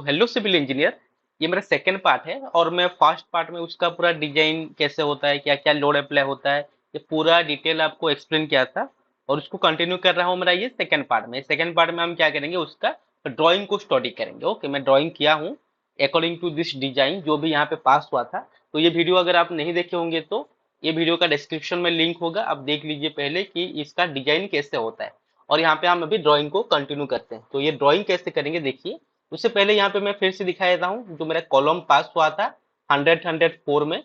तो hello civil engineer, ये मेरा सेकंड पार्ट है और मैं फर्स्ट पार्ट में उसका पूरा डिजाइन कैसे होता है, क्या क्या लोड अप्लाई होता है, ये पूरा डिटेल आपको एक्सप्लेन किया था। और उसको कंटिन्यू कर रहा हूँ मेरा ये सेकंड पार्ट में। सेकंड पार्ट में हम क्या करेंगे, उसका ड्राइंग को स्टडी करेंगे। ओके, मैं ड्राइंग किया हूँ अकॉर्डिंग टू दिस डिजाइन जो भी यहाँ पे पास हुआ था। तो ये वीडियो अगर आप नहीं देखे होंगे तो ये वीडियो का डिस्क्रिप्शन में लिंक होगा, आप देख लीजिए पहले कि इसका डिजाइन कैसे होता है। और यहाँ पे हम अभी ड्राइंग को कंटिन्यू करते हैं। तो ये ड्राइंग कैसे करेंगे देखिए। उससे पहले यहाँ पे मैं फिर से दिखा देता हूँ जो मेरा कॉलम पास हुआ था 100 4 में।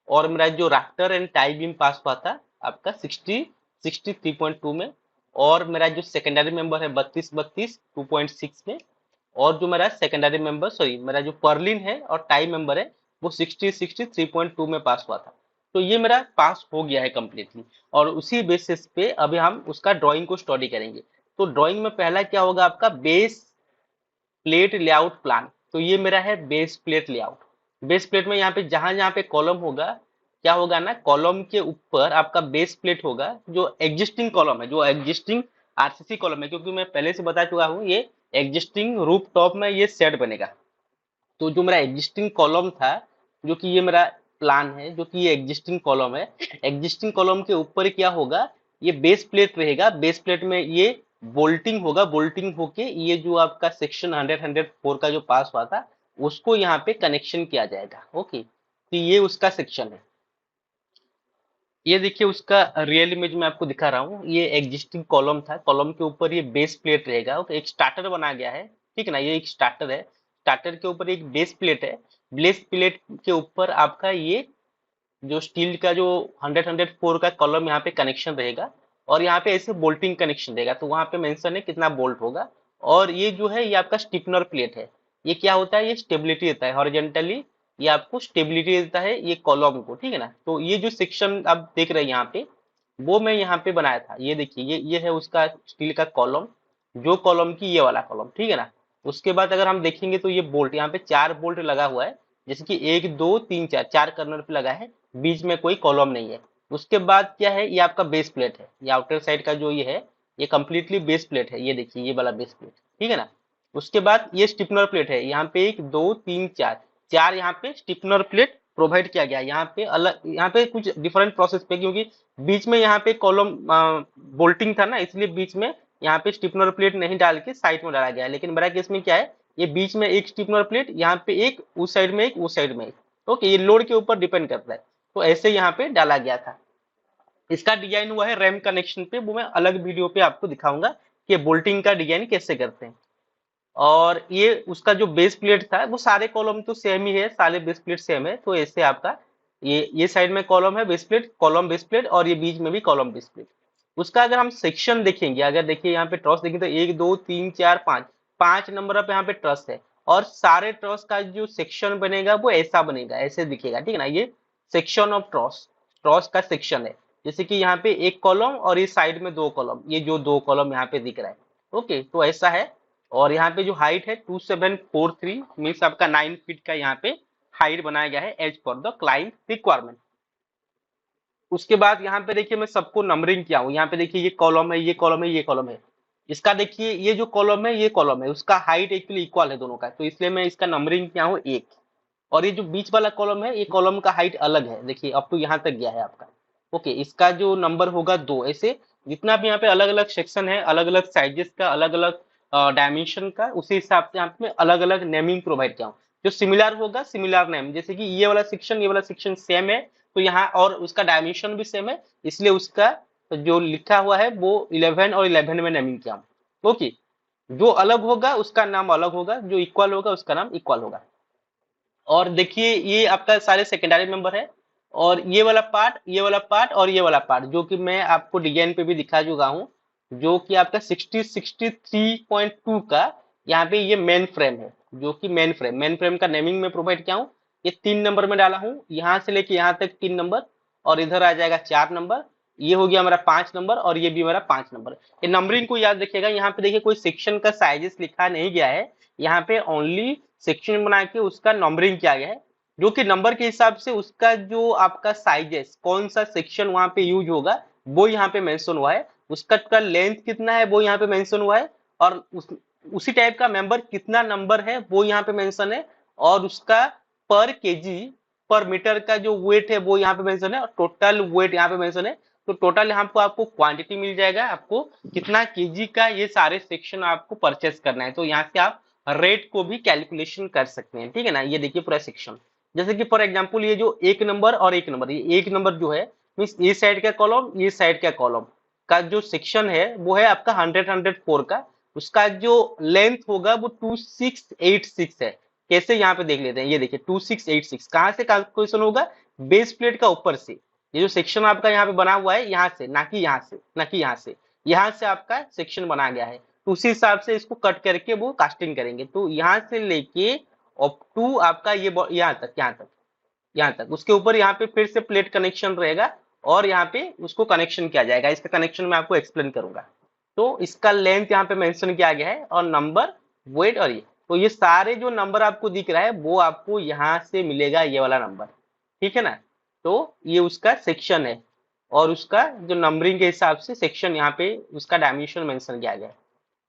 और मेरा जो राफ्टर एंड टाई बीम पास हुआ था आपका 63.2 में। और मेरा जो सेकेंडरी मेंबर है 32 32 2.6 में। और जो मेरा सेकेंडरी मेंबर सॉरी मेरा जो पर्लिन है और टाई मेंबर है वो 63.2 में पास हुआ था। तो ये मेरा पास हो गया है कंप्लीटली। और उसी बेसिस पे अभी हम उसका ड्राइंग को स्टडी करेंगे। तो ड्राइंग में पहला क्या होगा आपका बेस प्लेट लेआउट प्लान। तो ये मेरा है base plate layout. Base plate में यहाँ पे जहां जहां पे कॉलम होगा, क्या होगा ना, कॉलम के ऊपर आपका बेस प्लेट होगा जो एग्जिस्टिंग कॉलम है, जो एग्जिस्टिंग आरसीसी कॉलम है। क्योंकि मैं पहले से बता चुका हूँ ये एग्जिस्टिंग रूफ टॉप में ये सेट बनेगा। तो जो मेरा एग्जिस्टिंग कॉलम था, जो कि ये मेरा प्लान है, जो कि ये एग्जिस्टिंग कॉलम है, एग्जिस्टिंग कॉलम के ऊपर क्या होगा, ये बेस प्लेट रहेगा। बेस प्लेट में ये बोल्टिंग होगा, बोल्टिंग होके ये जो आपका सेक्शन 100 का जो पास हुआ था उसको यहाँ पे कनेक्शन किया जाएगा। ओके, तो ये उसका सेक्शन है। ये देखिए उसका रियल इमेज में आपको दिखा रहा हूँ। ये एग्जिस्टिंग कॉलम था, कॉलम के ऊपर ये बेस प्लेट रहेगा। ओके, एक स्टार्टर बना गया है, ठीक है ना, ये एक स्टार्टर है। स्टार्टर के ऊपर एक बेस प्लेट है। बेस प्लेट के ऊपर आपका ये जो स्टील का जो 100 का कॉलम यहाँ पे कनेक्शन रहेगा। और यहाँ पे ऐसे बोल्टिंग कनेक्शन रहेगा, तो वहां पे मेंशन है कितना बोल्ट होगा। और ये जो है ये आपका स्टिफनर प्लेट है। ये क्या होता है, ये स्टेबिलिटी देता है हॉरिजेंटली, ये आपको स्टेबिलिटी देता है ये कॉलम को, ठीक है ना। तो ये जो सेक्शन आप देख रहे हैं यहाँ पे, वो मैं यहाँ पे बनाया था। ये देखिए ये है उसका स्टील का कॉलम, जो कॉलम की ये वाला कॉलम, ठीक है ना। उसके बाद अगर हम देखेंगे तो ये बोल्ट यहाँ पे 4 बोल्ट लगा हुआ है, जैसे कि 1 2 3 4 चार कर्नर पे लगा है, बीच में कोई कॉलम नहीं है। उसके बाद क्या है, ये आपका बेस प्लेट है, ये आउटर साइड का जो ये है ये कंप्लीटली बेस प्लेट है। ये देखिए ये वाला बेस प्लेट, ठीक है ना। उसके बाद ये स्टिफनर प्लेट है, यहाँ पे 1 2 3 4 चार यहाँ पे स्टिफनर प्लेट प्रोवाइड किया गया है। यहाँ पे अलग, यहाँ पे कुछ डिफरेंट प्रोसेस पे, क्योंकि बीच में यहाँ पे कॉलम बोल्टिंग था ना, इसलिए बीच में यहाँ पे स्टिफनर प्लेट नहीं डाल के साइड में डाला गया है। लेकिन मेरा केस में क्या है, ये बीच में एक स्टिफनर प्लेट, यहाँ पे एक, उस साइड में एक, उस साइड में एक। ओके, ये लोड के ऊपर डिपेंड करता है। तो ऐसे यहाँ पे डाला गया था। इसका डिजाइन हुआ है रैम कनेक्शन पे, वो मैं अलग वीडियो पे आपको दिखाऊंगा कि बोल्टिंग का डिजाइन कैसे करते हैं। और ये उसका जो बेस प्लेट था, वो सारे कॉलम तो सेम ही है, सारे बेस प्लेट सेम है। तो ऐसे आपका ये साइड में कॉलम है base plate, column base plate, और ये बीच में भी कॉलम बेस प्लेट। उसका अगर हम सेक्शन देखेंगे, अगर देखिए यहाँ पे ट्रस देखेंगे तो 1 2 3 4 5 5 नंबर पे यहाँ पे ट्रस है। और सारे ट्रस का जो सेक्शन बनेगा वो ऐसा बनेगा, ऐसे दिखेगा, ठीक है ना। ये सेक्शन ऑफ ट्रस, ट्रस का सेक्शन है। जैसे कि यहाँ पे एक कॉलम और इस साइड में 2 कॉलम, ये जो 2 कॉलम यहाँ पे दिख रहा है। ओके, तो ऐसा है। और यहाँ पे जो हाइट है 2743 मीन्स आपका 9 फीट का यहाँ पे हाइट बनाया गया है as per the client requirement. उसके बाद यहाँ पे देखिए मैं सबको नंबरिंग किया हूँ। यहाँ पे देखिए ये कॉलम है, ये कॉलम है, ये कॉलम है। इसका देखिए ये जो कॉलम है ये कॉलम है, उसका हाइट एक्चुअली इक्वल है दोनों का, तो इसलिए मैं इसका नंबरिंग किया हूँ 1। और ये जो बीच वाला कॉलम है, ये कॉलम का हाइट अलग है, देखिए अप टू यहाँ तक गया है आपका। ओके, इसका जो नंबर होगा 2। ऐसे जितना भी यहाँ पे अलग अलग सेक्शन है, अलग अलग साइजेस का, अलग अलग डायमेंशन का, उसी हिसाब से यहाँ पे अलग अलग नेमिंग प्रोवाइड किया हूँ। जो सिमिलर होगा सिमिलर नेम, जैसे कि ये वाला सेक्शन सेम है, तो यहाँ और उसका डायमेंशन भी सेम है, इसलिए उसका जो लिखा हुआ है वो 11 और 11 में नेमिंग किया हूँ। ओके, जो अलग होगा उसका नाम अलग होगा, जो इक्वल होगा उसका नाम इक्वल होगा। और देखिए ये आपका सारे सेकेंडरी मेंबर है। और ये वाला पार्ट, ये वाला पार्ट और ये वाला पार्ट जो कि मैं आपको डिजाइन पे भी दिखा चुका हूँ, जो कि आपका 63.2 का यहाँ पे ये मेन फ्रेम है। जो कि मेन फ्रेम का नेमिंग में प्रोवाइड किया हूँ। ये 3 नंबर में डाला हूँ, यहाँ से लेके यहाँ तक 3 नंबर, और इधर आ जाएगा 4 नंबर। ये हो गया हमारा 5 नंबर, और ये भी हमारा 5 नंबर। ये नंबरिंग को याद रखिएगा। यहाँ पे देखिए कोई सेक्शन का साइजेस लिखा नहीं गया है, यहाँ पे ओनली सेक्शन बना के उसका नंबरिंग किया गया है, जो कि नंबर के हिसाब से उसका जो आपका साइजेस, कौन सा सेक्शन वहां पे यूज होगा वो यहाँ पे मेंशन हुआ है। उसका लेंथ कितना है वो यहाँ पे मेंशन हुआ है। और उसी टाइप का मेंबर कितना नंबर है वो यहाँ पे मेंशन है, और उसका पर केजी पर मीटर का जो वेट है वो यहाँ पे मेंशन है, और टोटल वेट यहाँ पे मेंशन है। तो टोटल यहाँ पे आपको क्वांटिटी मिल जाएगा, आपको कितना केजी का ये सारे सेक्शन आपको परचेस करना है। तो यहाँ से आप रेट को भी कैलकुलेशन कर सकते हैं, ठीक है ना। ये देखिए पूरा सेक्शन, जैसे कि फॉर एग्जांपल ये जो एक नंबर और एक नंबर, ये एक नंबर जो है मीन्स ये साइड का कॉलम, ये साइड का कॉलम का जो सेक्शन है वो है आपका 100 का। उसका जो लेंथ होगा वो 2686 है। कैसे, यहाँ पे देख लेते हैं। ये देखिए 2686 कहाँ से कैलकुलेशन होगा, बेस प्लेट का ऊपर से। ये जो सेक्शन आपका यहाँ पे बना हुआ है यहाँ से, ना कि यहाँ से, ना कि यहाँ से, यहाँ से आपका सेक्शन बना गया है। तो उसी हिसाब से इसको कट करके वो कास्टिंग करेंगे। तो यहाँ से लेके अप टू आपका ये यहाँ तक, यहाँ तक, यहाँ तक, उसके ऊपर यहाँ पे फिर से प्लेट कनेक्शन रहेगा, और यहाँ पे उसको कनेक्शन किया जाएगा। इसका कनेक्शन मैं आपको एक्सप्लेन करूंगा। तो इसका लेंथ यहाँ पे मेंशन किया गया है, और नंबर, वेट, और ये, तो ये सारे जो नंबर आपको दिख रहा है वो आपको यहाँ से मिलेगा, ये वाला नंबर, ठीक है ना। तो ये उसका सेक्शन है, और उसका जो नंबरिंग के हिसाब से सेक्शन यहाँ पे उसका डायमेंशन मेंशन किया गया है।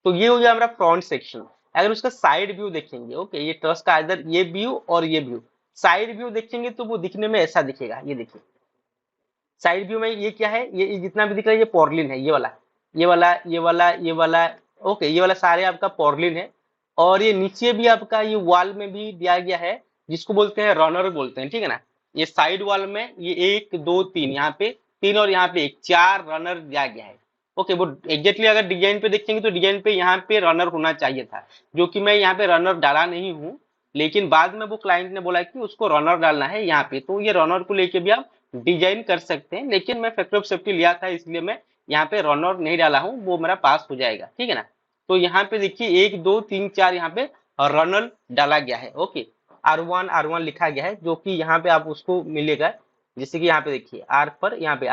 तो ये हो गया हमारा फ्रंट सेक्शन। अगर उसका साइड व्यू देखेंगे, ओके, ये ट्रस का इधर ये व्यू और ये व्यू, साइड व्यू देखेंगे तो वो दिखने में ऐसा दिखेगा। ये देखिए साइड व्यू में ये क्या है, ये जितना भी दिख रहा है ये पोर्लिन है, ये वाला, ये वाला, ये वाला, ये वाला, ओके, ये वाला सारे आपका पोर्लिन है। और ये नीचे भी आपका ये वॉल में भी दिया गया है, जिसको बोलते हैं रनर बोलते हैं, ठीक है ना। ये साइड वॉल में ये एक दो तीन, यहाँ पे तीन और यहाँ पे एक, चार रनर दिया गया है। ओके, वो एग्जैक्टली अगर डिजाइन पे देखेंगे तो डिजाइन पे यहाँ पे रनर होना चाहिए था, जो कि मैं यहाँ पे रनर डाला नहीं हूँ। लेकिन बाद में वो क्लाइंट ने बोला कि उसको रनर डालना है यहाँ पे, तो ये रनर को लेके भी आप डिजाइन कर सकते हैं। लेकिन मैं फैक्टर ऑफ सेफ्टी लिया था, इसलिए मैं यहाँ पे रनर नहीं डाला हूँ, वो मेरा पास हो जाएगा, ठीक है ना। तो यहाँ पे देखिए एक दो तीन चार यहाँ पे रनर डाला गया है। ओके, R1 लिखा गया है, जो कि यहाँ पे आप उसको मिलेगा। जैसे कि यहाँ पे देखिए आर पर, यहाँ पे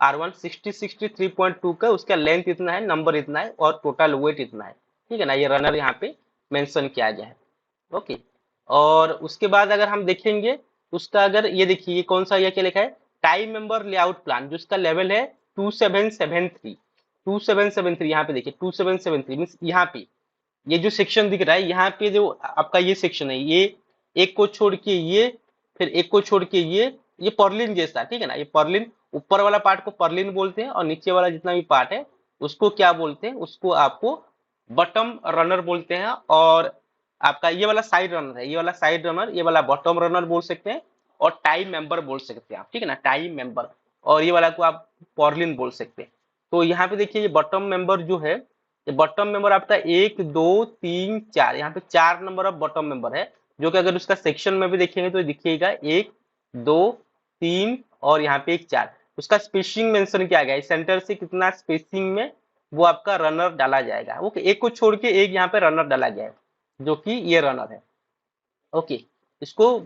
R1 63.2 का उसका लेंथ इतना है, नंबर इतना है, और टोटल वेट इतना है, ठीक है ना। ये रनर यहाँ पे मेंशन किया गया है। ओके, और उसके बाद अगर हम देखेंगे उसका, अगर ये देखिए ये कौन सा, ये क्या लिखा है, टाइम मेंबर लेआउट प्लान, जिसका लेवल है 2773। यहाँ पे देखिए 2773 मीन्स यहाँ पे ये जो सेक्शन दिख रहा है, यहाँ पे जो आपका ये सेक्शन है, ये एक को छोड़ के ये, फिर एक को छोड़ के ये पर्लिन जैसा, ठीक है ना। ये पर्लिन, ऊपर वाला पार्ट को पर्लिन बोलते हैं, और नीचे वाला जितना भी पार्ट है उसको क्या बोलते हैं, उसको आपको बटम रनर बोलते हैं। और आपका ये वाला साइड रनर है, ये वाला साइड रनर, ये वाला बॉटम रनर बोल सकते हैं, और टाइम मेंबर बोल सकते हैं आप, ठीक है ना, टाइम मेंबर। और ये वाला को आप पॉर्लिन बोल सकते हैं। तो यहाँ पे देखिए ये बॉटम मेंबर जो है, ये बॉटम मेंबर आपका एक दो तीन चार, यहाँ पे चार नंबर ऑफ बॉटम मेंबर है, जो कि अगर उसका सेक्शन में भी देखेंगे तो दिखिएगा एक दो तीन और यहाँ पे एक चार। उसका स्पेसिंग मेंशन किया गया है, सेंटर से कितना स्पेसिंग में वो आपका रनर डाला जाएगा। ओके, एक को छोड़ के एक यहाँ पे रनर डाला गया है, जो कि ये रनर है। ओके, इसको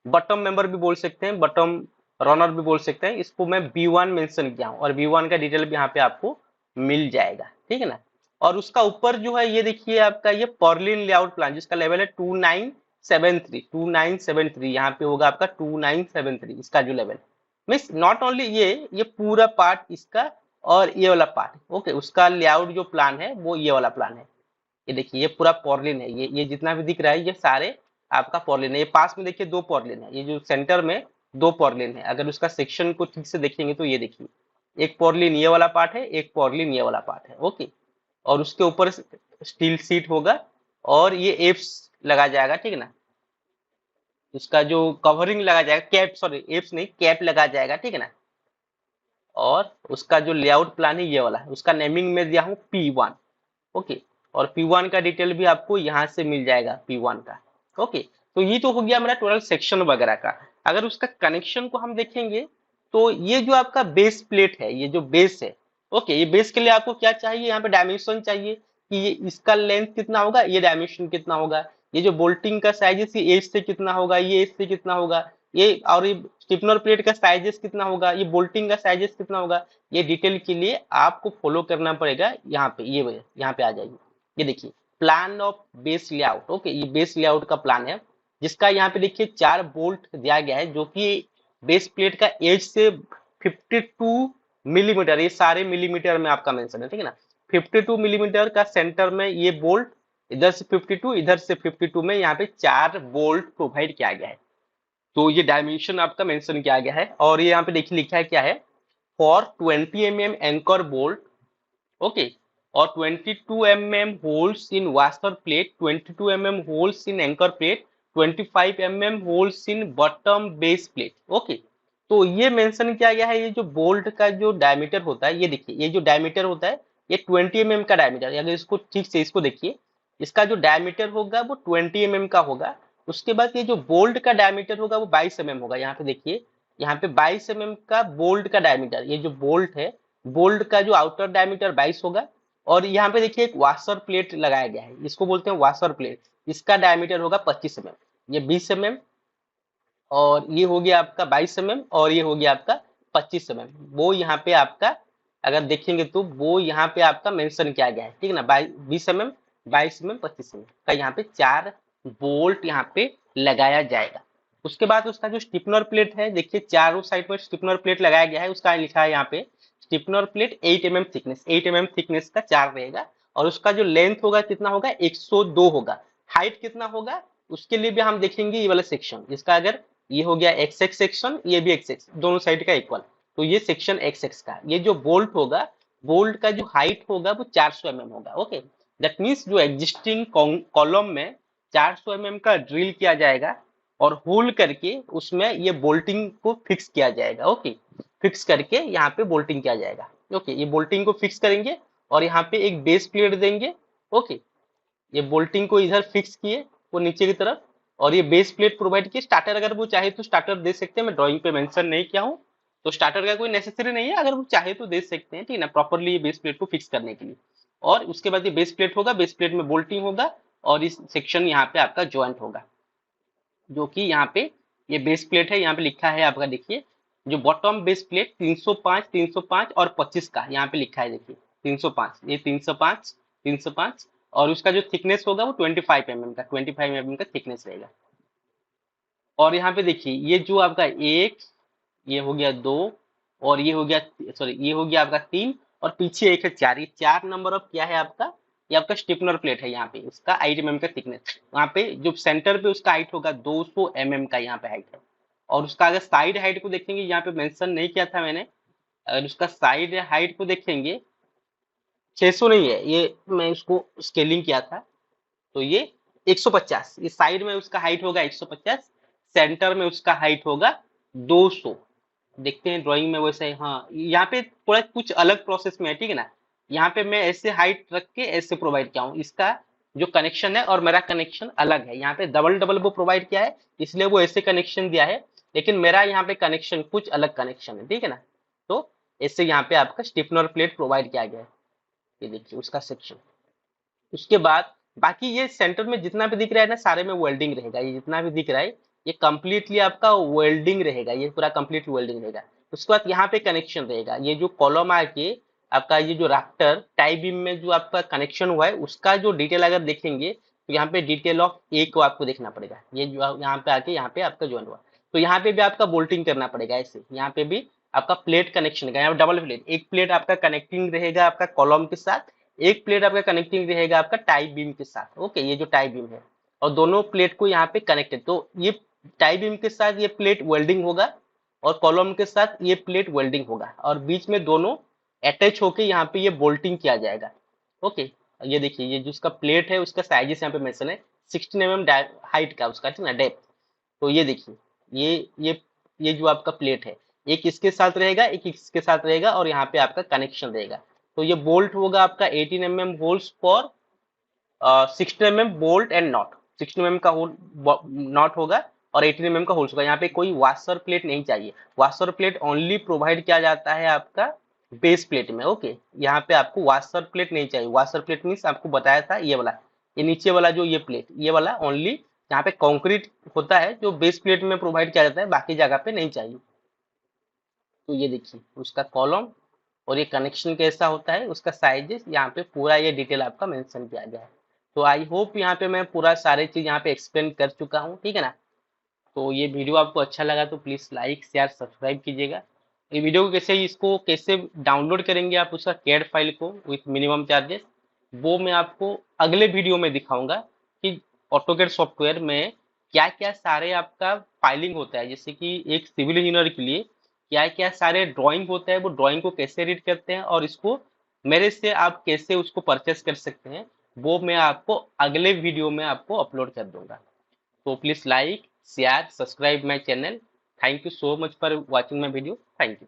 बटम मेंबर भी बोल सकते हैं, बटम रनर भी बोल सकते हैं। इसको मैं B1 मेंशन किया हूँ, और B1 का डिटेल भी यहाँ पे आपको मिल जाएगा, ठीक है ना। और उसका ऊपर जो है ये देखिए आपका ये पर्लिन लेआउट प्लान, जिसका लेवल है 2973। यहाँ पे होगा आपका 2973 इसका जो लेवल मीन्स, नॉट ओनली ये पूरा पार्ट इसका, और ये वाला पार्ट, ओके, उसका लेआउट जो प्लान है वो ये वाला प्लान है। ये देखिए ये पूरा पॉर्लिन है, ये जितना भी दिख रहा है ये सारे आपका पॉर्लिन है। ये पास में देखिए दो पॉर्लिन है, ये जो सेंटर में दो पॉर्लिन है। अगर उसका सेक्शन को ठीक से देखेंगे तो ये देखिए एक पॉर्लिन ये वाला पार्ट है, एक पॉर्लिन ये वाला पार्ट है। ओके, और उसके ऊपर स्टील सीट होगा, और ये एप्स लगा जाएगा, ठीक है ना। उसका जो कवरिंग लगा जाएगा, कैप, सॉरी एप्स नहीं, कैप लगा जाएगा, ठीक है ना। और उसका जो लेआउट प्लान है ये वाला है, उसका नेमिंग में दिया हूँ P1। ओके, और P1 का डिटेल भी आपको यहाँ से मिल जाएगा, P1 का। ओके, तो ये तो हो गया मेरा टोटल सेक्शन वगैरह का। अगर उसका कनेक्शन को हम देखेंगे तो ये जो आपका बेस प्लेट है, ये जो बेस है, ओके, ये बेस के लिए आपको क्या चाहिए, यहाँ पे डायमेंशन चाहिए कि ये इसका लेंथ कितना होगा, ये डायमेंशन कितना होगा, ये जो बोल्टिंग का साइजेस ये एज से कितना होगा, ये एज से कितना होगा, ये और ये स्टिफनर प्लेट का साइजेस कितना होगा, ये बोल्टिंग का साइजेस कितना होगा। ये डिटेल के लिए आपको फॉलो करना पड़ेगा। यहाँ पे ये यहाँ पे आ जाइए, ये देखिए plan of base layout. Okay, ये बेस लेआउट का प्लान है, जिसका यहाँ पे देखिए चार बोल्ट दिया गया है, जो कि बेस प्लेट का एज से 52 मिलीमीटर, ये सारे मिलीमीटर में आपका मेंशन है, ठीक है ना। 52 मिलीमीटर का सेंटर में ये बोल्ट, इधर से 52, इधर से 52 में यहाँ पे 4 बोल्ट प्रोवाइड किया गया है। तो ये डायमेंशन आपका मेंशन किया गया है। और ये यहाँ पे देखिए लिखा है क्या है, for 20 mm anchor bolt, okay, और 22 mm holes in washer plate, 22 mm holes in anchor plate, 25 mm holes in bottom base plate, okay. तो ये मेंशन किया गया है, ये जो बोल्ट का जो डायमीटर होता है, ये देखिए ये जो डायमीटर होता है ये 20 mm का डायमीटर, अगर इसको ठीक से इसको देखिए, इसका जो डायमीटर होगा वो 20 mm का होगा। उसके बाद ये जो बोल्ट का डायमीटर होगा वो 22 mm होगा। यहाँ पे देखिए, यहाँ पे 22 mm का बोल्ट का डायमीटर, ये जो बोल्ट है, बोल्ट का जो आउटर डायमीटर 22 होगा। और यहाँ पे देखिए एक वाशर प्लेट लगाया गया है, इसको बोलते हैं वाशर प्लेट, इसका डायमीटर होगा 25 mm, ये 20 mm, और ये हो गया आपका 22 mm, और ये हो गया आपका 25 mm। वो यहाँ पे आपका अगर देखेंगे तो वो यहाँ पे आपका मेंशन किया गया है, ठीक है ना, 20 mm, 22 mm, 25 mm का यहाँ पे 4 बोल्ट यहाँ पे लगाया जाएगा। उसके बाद उसका जो स्टिफनर प्लेट है, देखिए चारों साइड पर स्टिफनर प्लेट लगाया गया है, उसका लिखा है यहाँ पे stiffener plate 8 mm thickness, 8 mm thickness का 4 रहेगा। और उसका जो लेंथ होगा कितना होगा, 102 होगा। हाइट कितना होगा उसके लिए भी हम देखेंगे, ये वाला सेक्शन इसका, अगर ये हो गया एक्स एक्स सेक्शन, ये भी एक्स एक्स, दोनों साइड का इक्वल, तो ये सेक्शन एक्स एक्स का, ये जो बोल्ट होगा, बोल्ट का जो हाइट होगा वो 400 mm होगा, ओके। दैट मीन्स जो एग्जिस्टिंग कॉलम में 400 mm का ड्रिल किया जाएगा और होल करके उसमें ये बोल्टिंग को फिक्स किया जाएगा, ओके। फिक्स करके यहाँ पे बोल्टिंग किया जाएगा, ओके। ये बोल्टिंग को फिक्स करेंगे और यहाँ पे एक बेस प्लेट देंगे, ओके। ये बोल्टिंग को इधर फिक्स किए वो नीचे की तरफ, और ये बेस प्लेट प्रोवाइड किए। स्टार्टर अगर वो चाहे तो स्टार्टर दे सकते हैं, मैं ड्राइंग पे मेंशन नहीं किया हूँ, तो स्टार्टर का कोई नेसेसरी नहीं है, अगर वो चाहे तो दे सकते हैं, ठीक है ना, प्रॉपरली ये बेस प्लेट को फिक्स करने के लिए। और उसके बाद ये बेस प्लेट होगा, बेस प्लेट में बोल्टिंग होगा, और इस सेक्शन यहाँ पे आपका ज्वाइंट होगा, जो कि यहाँ पे ये बेस प्लेट है, यहाँ पे लिखा है आपका, देखिए जो बॉटम बेस प्लेट 305, 305 और 25 का यहाँ पे लिखा है, देखिए 305, ये 305, 305, और उसका जो थिकनेस होगा वो 25 mm का, 25 mm का थिकनेस रहेगा। और यहाँ पे देखिए ये जो आपका एक, ये हो गया दो, और ये हो गया, सॉरी ये हो गया आपका तीन, और पीछे एक है चार, ये 4 नंबर ऑफ क्या है आपका, ये आपका स्टिफनर प्लेट है, यहाँ पे उसका 8 mm का थिकनेस, वहाँ पे जो सेंटर पे उसका हाइट होगा 200 mm का यहाँ पे हाइट है। और उसका अगर साइड हाइट को देखेंगे, यहाँ पे मेंशन नहीं किया था मैंने, अगर उसका साइड हाइट को देखेंगे 600 नहीं है, ये मैं उसको स्केलिंग किया था, तो ये 150, ये साइड में उसका हाइट होगा 150, सेंटर में उसका हाइट होगा 200। देखते हैं ड्राइंग में वैसे, हाँ यहाँ पे थोड़ा कुछ अलग प्रोसेस में है, ठीक है ना। यहाँ पे मैं ऐसे हाइट रख के ऐसे प्रोवाइड किया हूँ, इसका जो कनेक्शन है और मेरा कनेक्शन अलग है, यहाँ पे डबल डबल वो प्रोवाइड किया है, इसलिए वो ऐसे कनेक्शन दिया है, लेकिन मेरा यहाँ पे कनेक्शन कुछ अलग कनेक्शन है, ठीक है ना। तो ऐसे यहाँ पे आपका स्टिफनर प्लेट प्रोवाइड किया गया है, ये देखिए उसका सेक्शन। उसके बाद बाकी ये सेंटर में जितना भी दिख रहा है ना, सारे में वेल्डिंग रहेगा, ये जितना भी दिख रहा है ये कंप्लीटली आपका वेल्डिंग रहेगा, ये पूरा कंप्लीट वेल्डिंग रहेगा। उसके बाद यहाँ पे कनेक्शन रहेगा, ये जो कॉलम आके आपका ये जो राफ्टर टाई बीम में जो आपका कनेक्शन हुआ है उसका जो डिटेल अगर देखेंगे, तो यहाँ पे डिटेल ऑफ ए को आपको देखना पड़ेगा, ये जो यहाँ पे आके यहाँ पे आपका ज्वाइन हुआ, तो यहाँ पे भी आपका बोल्टिंग करना पड़ेगा ऐसे, यहाँ पे भी आपका प्लेट कनेक्शन का, यहाँ डबल प्लेट, एक प्लेट आपका कनेक्टिंग रहेगा आपका कॉलम के साथ, एक प्लेट आपका कनेक्टिंग रहेगा आपका टाई बीम के साथ, ओके। ये जो टाई बीम है और दोनों प्लेट को यहाँ पे कनेक्टेड, तो ये टाई बीम के साथ ये प्लेट वेल्डिंग होगा, और कॉलम के साथ ये प्लेट वेल्डिंग होगा, और बीच में दोनों अटैच होके यहाँ पे ये बोल्टिंग किया जाएगा, ओके। ये देखिए ये जो उसका प्लेट है उसका साइजेस यहाँ पे मेंशन है, 16 mm हाइट का उसका, ठीक है ना, डेप्थ। तो ये देखिए ये जो आपका प्लेट है, एक इसके साथ रहेगा, एक इसके साथ रहेगा, और यहाँ पे आपका कनेक्शन रहेगा। तो ये बोल्ट होगा आपका 18 mm holes for 16 mm bolt and not, 16 mm का होल नॉट होगा और 18 mm का होल्स होगा। यहाँ पे कोई वाशर प्लेट नहीं चाहिए, वाशर प्लेट ओनली प्रोवाइड किया जाता है आपका बेस प्लेट में, ओके। यहाँ पे आपको वाशर प्लेट नहीं चाहिए, वाशर प्लेट मीन्स आपको बताया था ये वाला, ये नीचे वाला जो ये प्लेट, ये वाला ओनली यहाँ पे कंक्रीट होता है जो बेस प्लेट में प्रोवाइड किया जाता है, बाकी जगह पे नहीं चाहिए। तो ये देखिए उसका कॉलम और ये कनेक्शन कैसा होता है, उसका साइजेस यहाँ पे पूरा ये डिटेल आपका मेंशन किया गया है। तो आई होप यहाँ पे मैं पूरा सारे चीज यहाँ पे एक्सप्लेन कर चुका हूँ, ठीक है ना। तो ये वीडियो आपको अच्छा लगा तो प्लीज लाइक शेयर सब्सक्राइब कीजिएगा, ये वीडियो को कैसे, इसको कैसे डाउनलोड करेंगे आप उसका कैड फाइल को विथ मिनिमम चार्जेस, वो मैं आपको अगले वीडियो में दिखाऊंगा कि ऑटोकैड सॉफ्टवेयर में क्या क्या सारे आपका फाइलिंग होता है, जैसे कि एक सिविल इंजीनियर के लिए क्या क्या सारे ड्राइंग होता है, वो ड्राइंग को कैसे रीड करते हैं और इसको मेरे से आप कैसे उसको परचेस कर सकते हैं, वो मैं आपको अगले वीडियो में आपको अपलोड कर दूंगा। तो please like share subscribe my channel. Thank you so much for watching my video. Thank you.